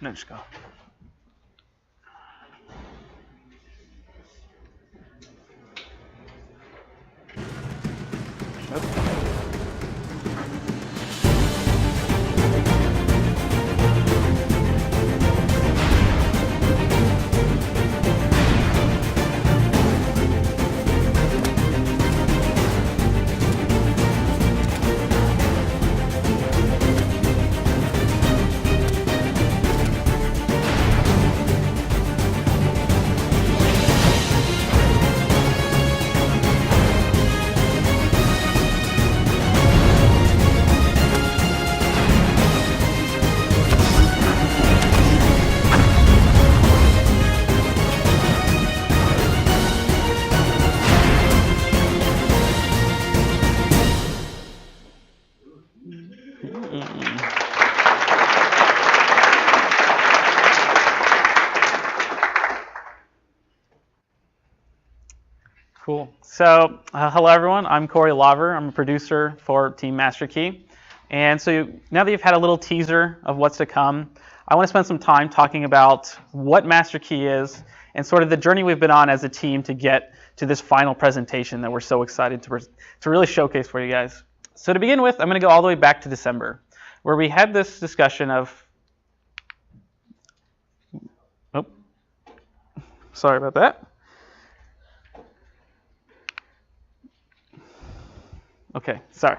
No, just go. Cool. So, hello everyone. I'm Corey Laver. I'm a producer for Team MasterKey. And so now that you've had a little teaser of what's to come, I want to spend some time talking about what MasterKey is and sort of the journey we've been on as a team to get to this final presentation that we're so excited to really showcase for you guys. So to begin with, I'm going to go all the way back to December, where we had this discussion of, sorry about that. Okay, sorry.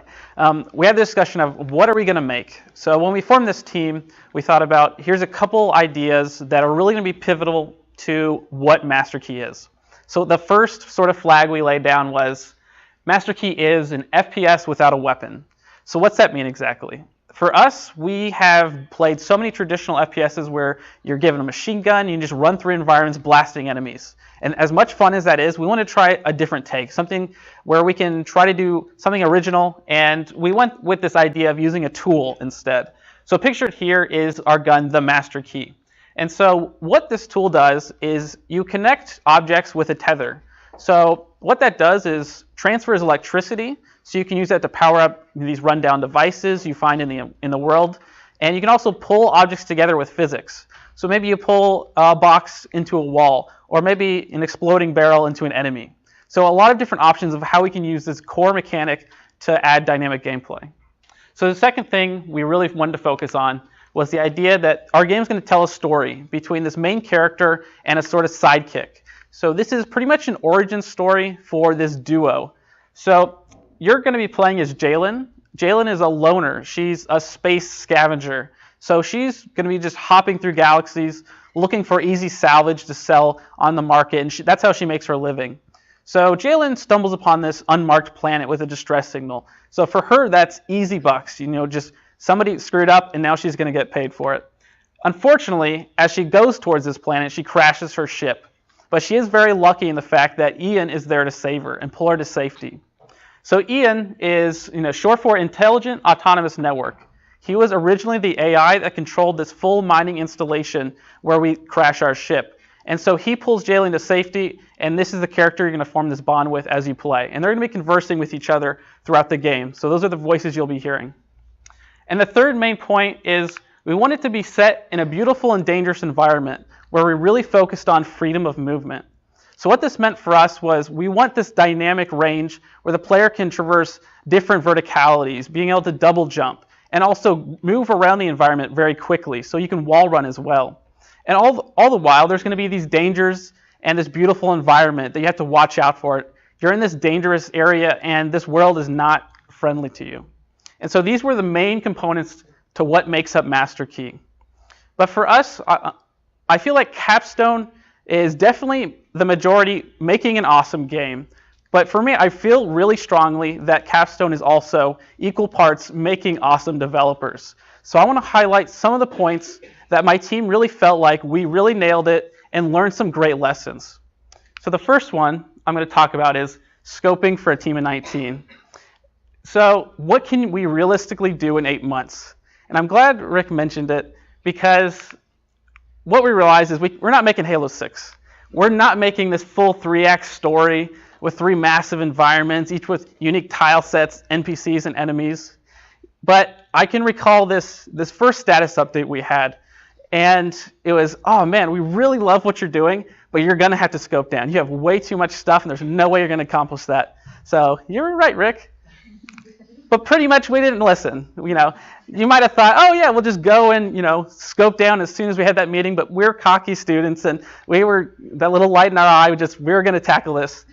We had the discussion of what are we going to make. So when we formed this team, we thought about here's a couple ideas that are really going to be pivotal to what MasterKey is. So the first sort of flag we laid down was MasterKey is an FPS without a weapon. So what's that mean exactly? For us, we have played so many traditional FPSs where you're given a machine gun, you can just run through environments blasting enemies. And as much fun as that is, we want to try a different take, something where we can try to do something original, and we went with this idea of using a tool instead. So pictured here is our gun, the MasterKey. And so what this tool does is you connect objects with a tether. So what that does is transfers electricity, so you can use that to power up these rundown devices you find in the world. And you can also pull objects together with physics. So maybe you pull a box into a wall, or maybe an exploding barrel into an enemy. So a lot of different options of how we can use this core mechanic to add dynamic gameplay. So the second thing we really wanted to focus on was the idea that our game is going to tell a story between this main character and a sort of sidekick. So this is pretty much an origin story for this duo. So you're going to be playing as Jalen. Jalen is a loner. She's a space scavenger. So she's going to be just hopping through galaxies, looking for easy salvage to sell on the market, and that's how she makes her living. So Jalen stumbles upon this unmarked planet with a distress signal. So for her, that's easy bucks. Just somebody screwed up, and now she's going to get paid for it. Unfortunately, as she goes towards this planet, she crashes her ship. But she is very lucky in the fact that Ian is there to save her and pull her to safety. So Ian is short for Intelligent Autonomous Network. He was originally the AI that controlled this full mining installation where we crash our ship. And so he pulls Jalen to safety, and this is the character you're going to form this bond with as you play. And they're going to be conversing with each other throughout the game. So those are the voices you'll be hearing. And the third main point is we want it to be set in a beautiful and dangerous environment where we really focused on freedom of movement. So what this meant for us was we want this dynamic range where the player can traverse different verticalities, being able to double jump, and also move around the environment very quickly, so you can wall run as well. And all the while, there's going to be these dangers and this beautiful environment that you have to watch out for. You're in this dangerous area, and this world is not friendly to you. And so these were the main components to what makes up MasterKey. But for us, I feel like Capstone is definitely the majority making an awesome game. But for me, I feel really strongly that Capstone is also equal parts making awesome developers. So I want to highlight some of the points that my team really felt like we really nailed it and learned some great lessons. So the first one I'm going to talk about is scoping for a team of 19. So what can we realistically do in 8 months? And I'm glad Rick mentioned it, because what we realized is we're not making Halo 6. We're not making this full 3-act story with 3 massive environments, each with unique tile sets, NPCs, and enemies. But I can recall this first status update we had, And it was, oh man, we really love what you're doing, but you're going to have to scope down. You have way too much stuff, and there's no way you're going to accomplish that. So you're right, Rick. But pretty much we didn't listen. You might have thought, oh yeah, we'll just go and scope down as soon as we had that meeting. But we're cocky students, and we were that little light in our eye. We were going to tackle this.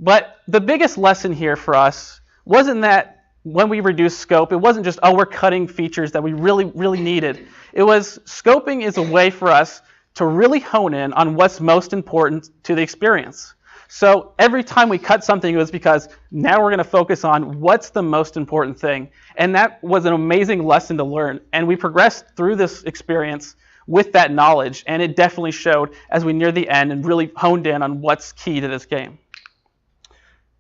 But the biggest lesson here for us wasn't that when we reduced scope, it wasn't just, oh, we're cutting features that we really, really needed. It was scoping is a way for us to really hone in on what's most important to the experience. So every time we cut something, it was because now we're going to focus on what's the most important thing. And that was an amazing lesson to learn. And we progressed through this experience with that knowledge. And it definitely showed as we neared the end and really honed in on what's key to this game.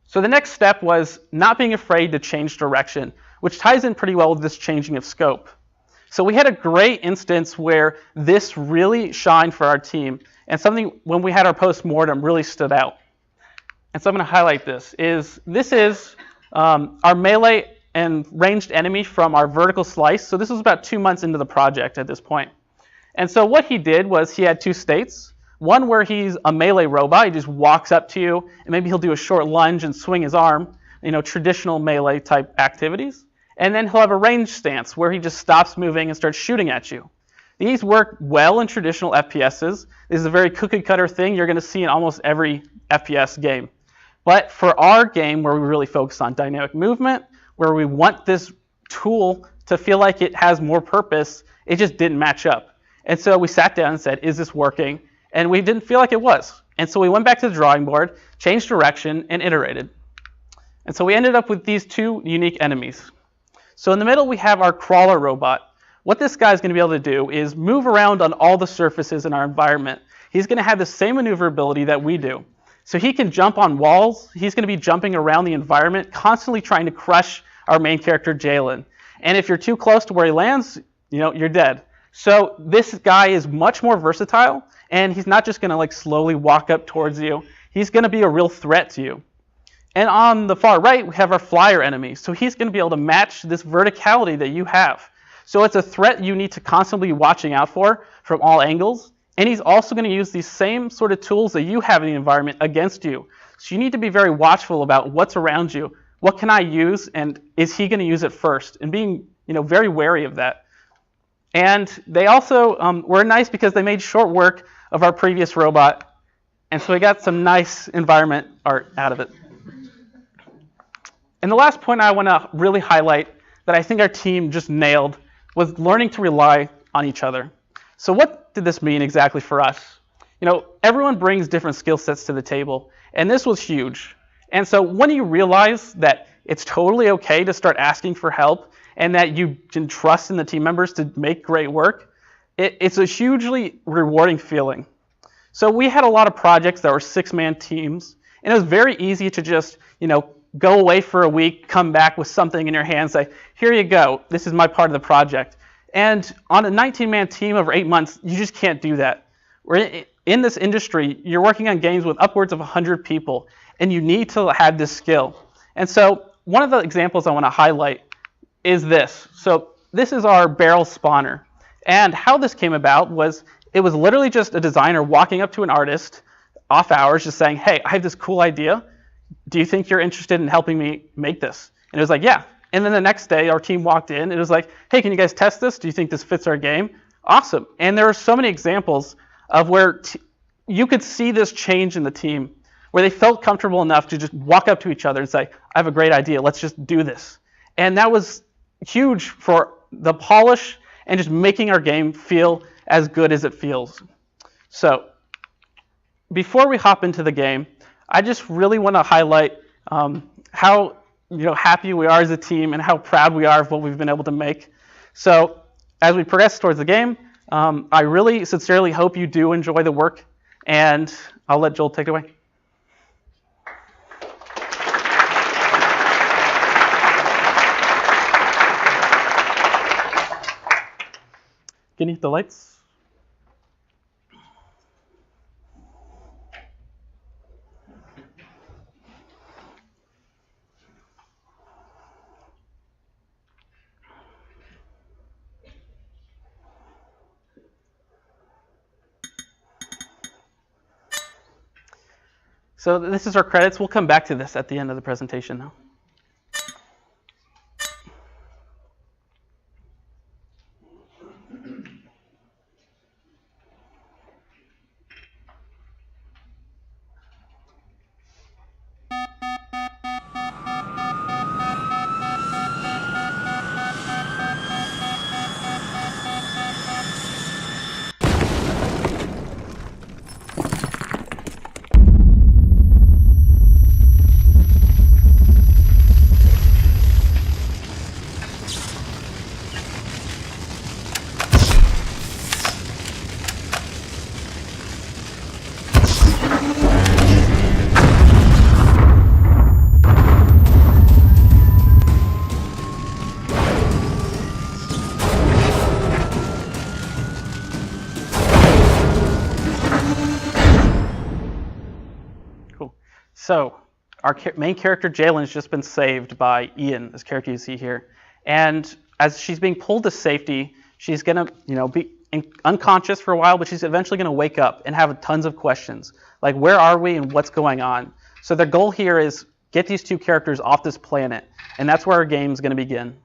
So the next step was not being afraid to change direction, which ties in pretty well with this changing of scope. So we had a great instance where this really shined for our team, and something when we had our post-mortem really stood out. And so I'm going to highlight this is our melee and ranged enemy from our vertical slice. So this was about 2 months into the project at this point. And so what he did was he had two states. One where he's a melee robot, he just walks up to you, and maybe he'll do a short lunge and swing his arm, traditional melee type activities. And then he'll have a ranged stance where he just stops moving and starts shooting at you. These work well in traditional FPSs. This is a very cookie cutter thing you're going to see in almost every FPS game. But for our game, where we really focus on dynamic movement, where we want this tool to feel like it has more purpose, it just didn't match up. And so we sat down and said, is this working? And we didn't feel like it was. And so we went back to the drawing board, changed direction, and iterated. And so we ended up with these two unique enemies. So in the middle, we have our crawler robot. What this guy is going to be able to do is move around on all the surfaces in our environment. He's going to have the same maneuverability that we do. So he can jump on walls. He's going to be jumping around the environment, constantly trying to crush our main character, Jalen. And if you're too close to where he lands, you're dead. So this guy is much more versatile, and he's not just going to slowly walk up towards you. He's going to be a real threat to you. And on the far right, we have our flyer enemy. So he's going to be able to match this verticality that you have. So it's a threat you need to constantly be watching out for from all angles. And he's also going to use these same sort of tools that you have in the environment against you. So you need to be very watchful about what's around you. What can I use, and is he going to use it first? And being very wary of that. And they also were nice because they made short work of our previous robot. And so we got some nice environment art out of it. And the last point I want to really highlight that I think our team just nailed was learning to rely on each other. So what did this mean exactly for us? Everyone brings different skill sets to the table, and this was huge. And so when you realize that it's totally okay to start asking for help and that you can trust in the team members to make great work, it's a hugely rewarding feeling. So we had a lot of projects that were 6-man teams, and it was very easy to just, go away for a week, come back with something in your hand, say, here you go, this is my part of the project. And on a 19-man team over 8 months, you just can't do that. We're in this industry, you're working on games with upwards of 100 people, and you need to have this skill. And so one of the examples I want to highlight is this. So this is our barrel spawner. And how this came about was it was literally just a designer walking up to an artist off hours just saying, hey, I have this cool idea. Do you think you're interested in helping me make this? And it was like, yeah. And then the next day, our team walked in. And it was like, hey, can you guys test this? Do you think this fits our game? Awesome. And there are so many examples of where you could see this change in the team, where they felt comfortable enough to just walk up to each other and say, I have a great idea. Let's just do this. And that was huge for the polish and just making our game feel as good as it feels. So before we hop into the game, I just really want to highlight how happy we are as a team and how proud we are of what we've been able to make. So as we progress towards the game, I really sincerely hope you do enjoy the work, and I'll let Joel take it away. Can you hit the lights? So this is our credits. We'll come back to this at the end of the presentation now. So our main character, Jalen, has just been saved by Ian, this character you see here. And as she's being pulled to safety, she's going to, be unconscious for a while, but she's eventually going to wake up and have tons of questions. Like, where are we and what's going on? So the goal here is get these two characters off this planet. And that's where our game's going to begin.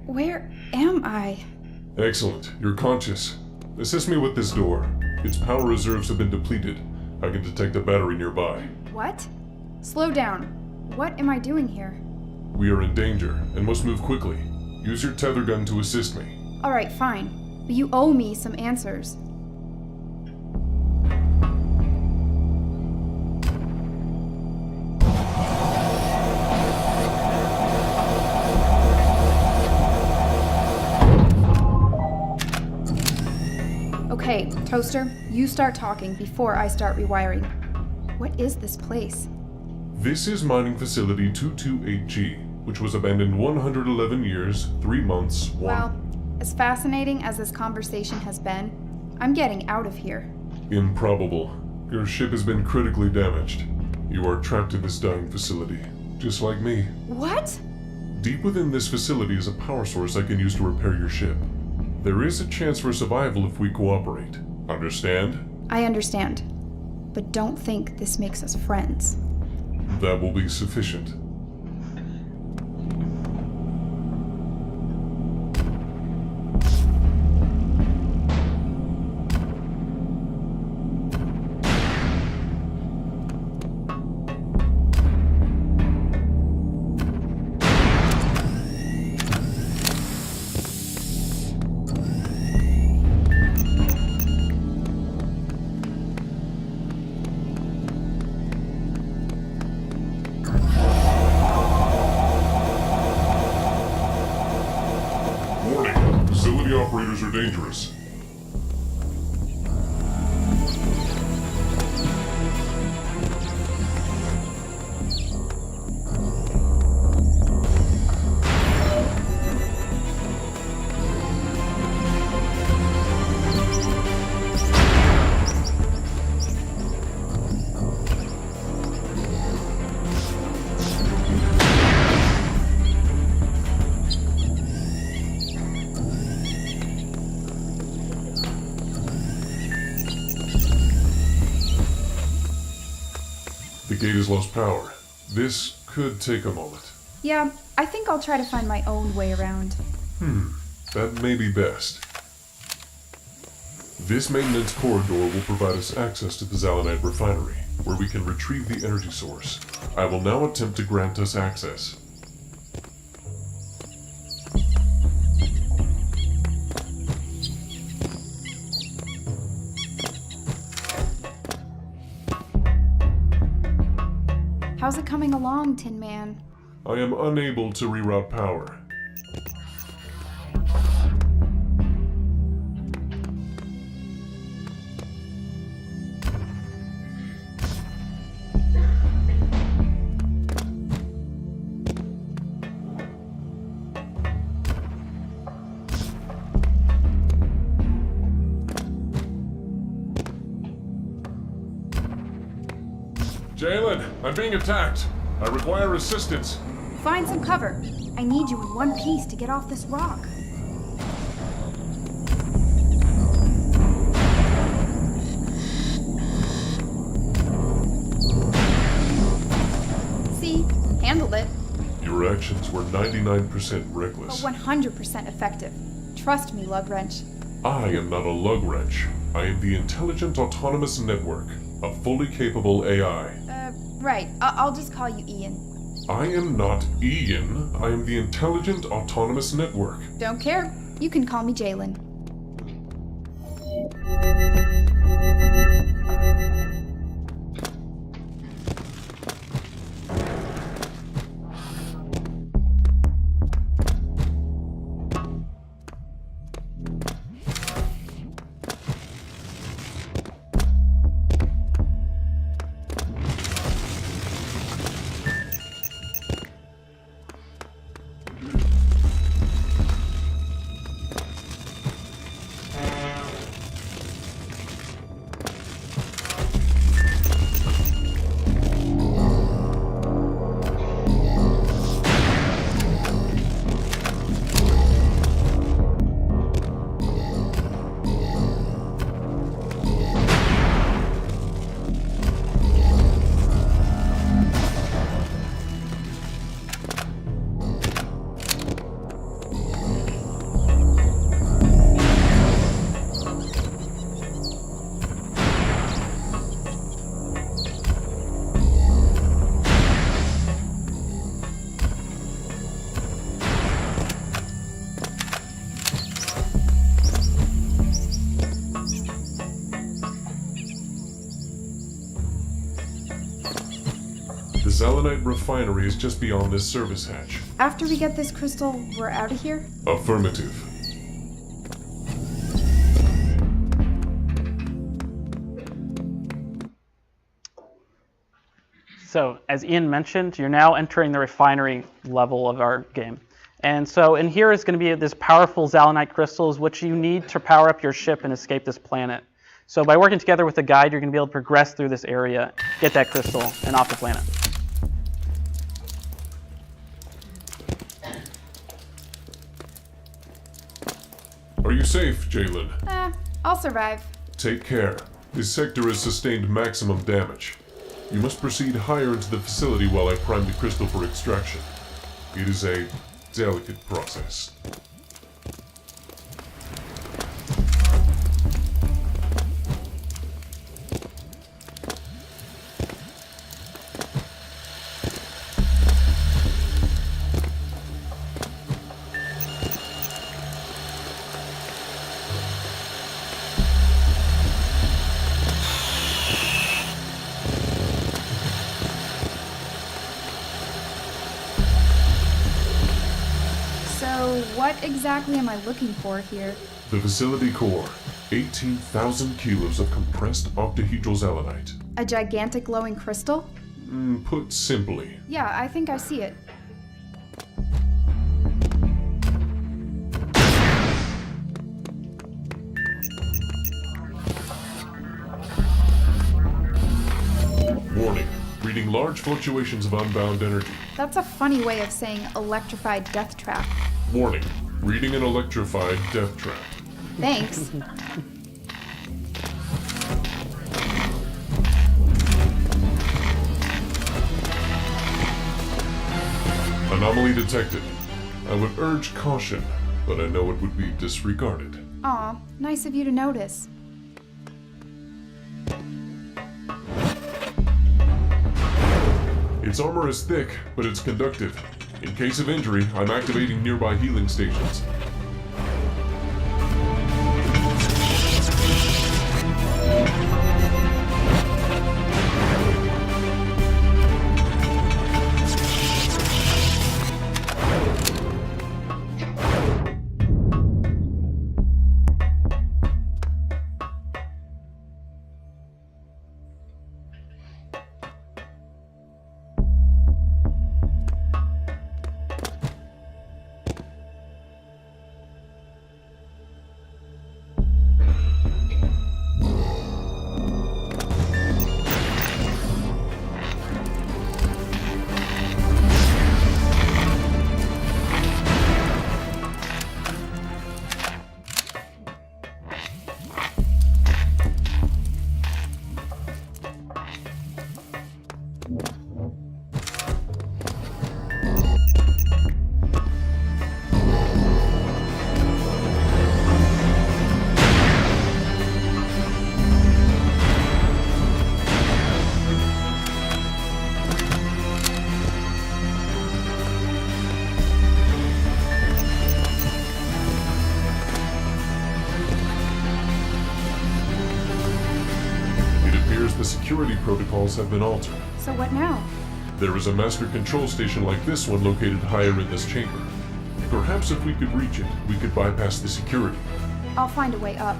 Where am I? Excellent. You're conscious. Assist me with this door. Its power reserves have been depleted. I can detect a battery nearby. What? Slow down. What am I doing here? We are in danger and must move quickly. Use your tether gun to assist me. Alright, fine. But you owe me some answers. Okay, Toaster, you start talking before I start rewiring. What is this place? This is Mining Facility 228G, which was abandoned 111 years, 3 months, Well, as fascinating as this conversation has been, I'm getting out of here. Improbable. Your ship has been critically damaged. You are trapped in this dying facility, just like me. What? Deep within this facility is a power source I can use to repair your ship. There is a chance for survival if we cooperate. Understand? I understand. But don't think this makes us friends. That will be sufficient. Facility operators are dangerous. The gate has lost power. This could take a moment. Yeah, I think I'll try to find my own way around. That may be best. This maintenance corridor will provide us access to the Zalanite Refinery, where we can retrieve the energy source. I will now attempt to grant us access. How's it coming along, Tin Man? I am unable to reroute power. Jalen, I'm being attacked. I require assistance. Find some cover. I need you in one piece to get off this rock. See? Handled it. Your actions were 99% reckless. But 100% effective. Trust me, lug wrench. I am not a lug wrench. I am the Intelligent Autonomous Network, a fully capable AI. Right. I'll just call you Ian. I am not Ian. I am the Intelligent Autonomous Network. Don't care. You can call me Jalen. The Zelenite Refinery is just beyond this service hatch. After we get this crystal, we're out of here? Affirmative. So, as Ian mentioned, you're now entering the refinery level of our game. And so in here is going to be this powerful Zelenite crystals, which you need to power up your ship and escape this planet. So by working together with the guide, you're going to be able to progress through this area, get that crystal, and off the planet. Are you safe, Jalen? I'll survive. Take care. This sector has sustained maximum damage. You must proceed higher into the facility while I prime the crystal for extraction. It is a delicate process. What exactly am I looking for here? The facility core. 18,000 kilos of compressed octahedral zelenite. A gigantic glowing crystal? Put simply. Yeah, I think I see it. Warning. Reading large fluctuations of unbound energy. That's a funny way of saying electrified death trap. Warning. Reading an electrified death trap. Thanks. Anomaly detected. I would urge caution, but I know it would be disregarded. Aw, nice of you to notice. Its armor is thick, but it's conductive. In case of injury, I'm activating nearby healing stations. protocols have been altered. So what now? There is a master control station like this one located higher in this chamber. Perhaps if we could reach it, we could bypass the security. I'll find a way up.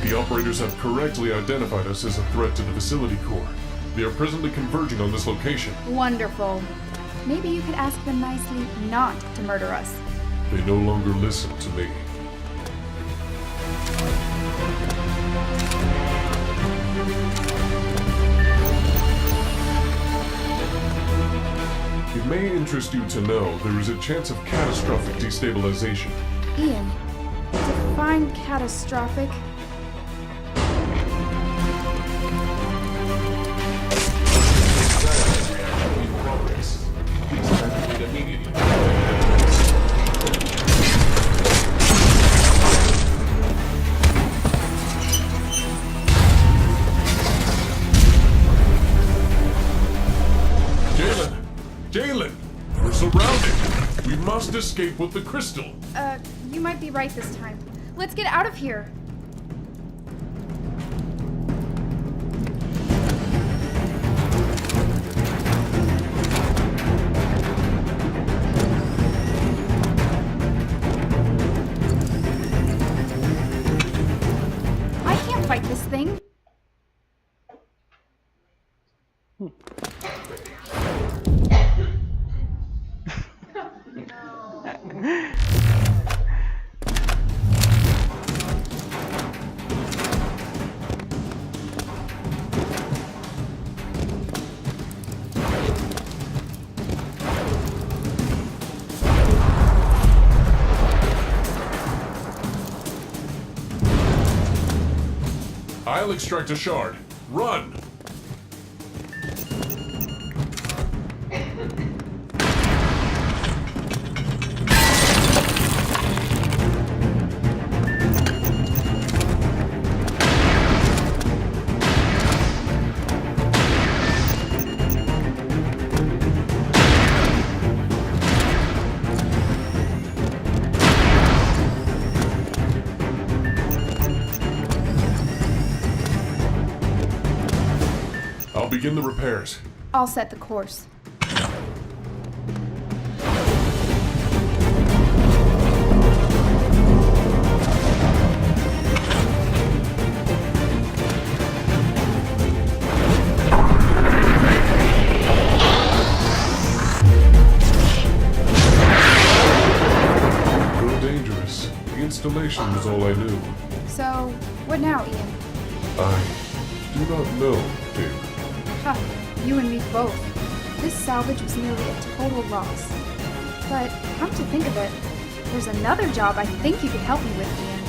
The operators have correctly identified us as a threat to the facility core. They are presently converging on this location. Wonderful. Maybe you could ask them nicely not to murder us. They no longer listen to me. It may interest you to know there is a chance of catastrophic destabilization. Ian, define catastrophic. Jalen! We're surrounded! We must escape with the crystal! You might be right this time. Let's get out of here. I can't fight this thing. I'll extract a shard. Run! I'll begin the repairs. I'll set the course. Real dangerous. The installation was all I knew. So, what now, Ian? I do not know, David. Ha, you and me both. This salvage was nearly a total loss. But, come to think of it, there's another job I think you could help me with, Ian.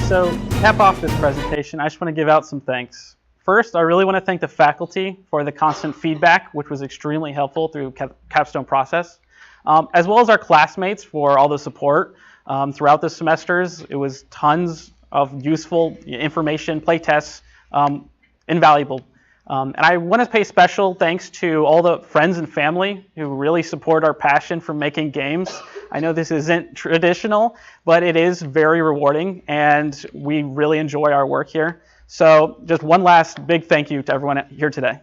So, to cap off this presentation, I just want to give out some thanks. First, I really want to thank the faculty for the constant feedback, which was extremely helpful through Capstone process, as well as our classmates for all the support throughout the semesters. It was tons of useful information, play tests, invaluable. And I want to pay special thanks to all the friends and family who really support our passion for making games. I know this isn't traditional, but it is very rewarding, and we really enjoy our work here. So just one last big thank you to everyone here today.